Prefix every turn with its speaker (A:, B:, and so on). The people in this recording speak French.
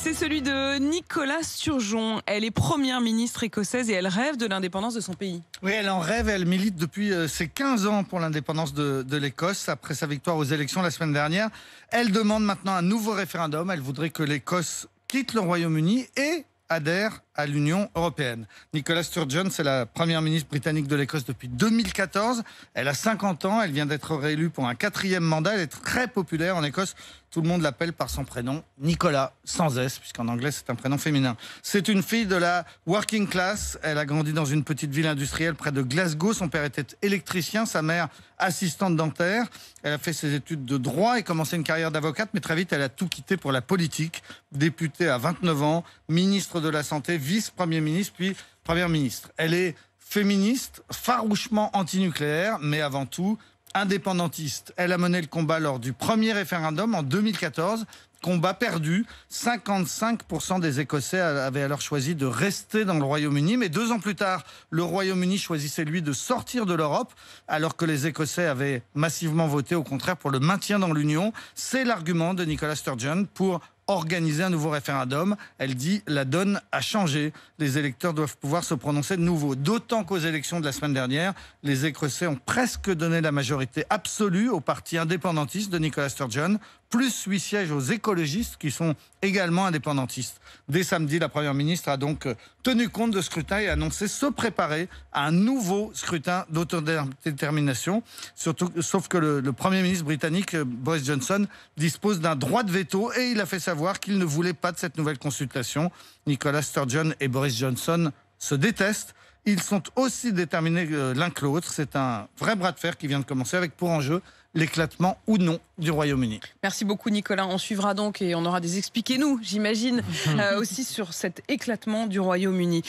A: C'est celui de Nicola Sturgeon. Elle est première ministre écossaise et elle rêve de l'indépendance de son pays.
B: Oui, elle en rêve, elle milite depuis ses 15 ans pour l'indépendance de l'Écosse. Après sa victoire aux élections la semaine dernière, elle demande maintenant un nouveau référendum. Elle voudrait que l'Écosse quitte le Royaume-Uni et adhère à l'Union européenne. Nicola Sturgeon, c'est la première ministre britannique de l'Écosse depuis 2014. Elle a 50 ans, elle vient d'être réélue pour un 4e mandat. Elle est très populaire en Écosse. Tout le monde l'appelle par son prénom, Nicola, sans S, puisqu'en anglais c'est un prénom féminin. C'est une fille de la working class. Elle a grandi dans une petite ville industrielle près de Glasgow. Son père était électricien, sa mère assistante dentaire. Elle a fait ses études de droit et commencé une carrière d'avocate, mais très vite elle a tout quitté pour la politique. Députée à 29 ans, ministre de la Santé, vice-premier ministre, puis première ministre. Elle est féministe, farouchement antinucléaire, mais avant tout indépendantiste. Elle a mené le combat lors du premier référendum en 2014. Combat perdu. 55% des Écossais avaient alors choisi de rester dans le Royaume-Uni. Mais 2 ans plus tard, le Royaume-Uni choisissait, lui, de sortir de l'Europe, alors que les Écossais avaient massivement voté, au contraire, pour le maintien dans l'Union. C'est l'argument de Nicola Sturgeon pour organiser un nouveau référendum. Elle dit la donne a changé. Les électeurs doivent pouvoir se prononcer de nouveau. D'autant qu'aux élections de la semaine dernière, les Écossais ont presque donné la majorité absolue au parti indépendantiste de Nicola Sturgeon, plus 8 sièges aux écologistes qui sont également indépendantistes. Dès samedi, la Première ministre a donc tenu compte de ce scrutin et annoncé se préparer à un nouveau scrutin d'autodétermination. Sauf que le Premier ministre britannique, Boris Johnson, dispose d'un droit de veto et il a fait savoir qu'il ne voulait pas de cette nouvelle consultation. Nicola Sturgeon et Boris Johnson se détestent. Ils sont aussi déterminés l'un que l'autre. C'est un vrai bras de fer qui vient de commencer avec pour enjeu l'éclatement ou non du Royaume-Uni.
A: Merci beaucoup Nicolas. On suivra donc et on aura des expliquez-nous, j'imagine, aussi sur cet éclatement du Royaume-Uni.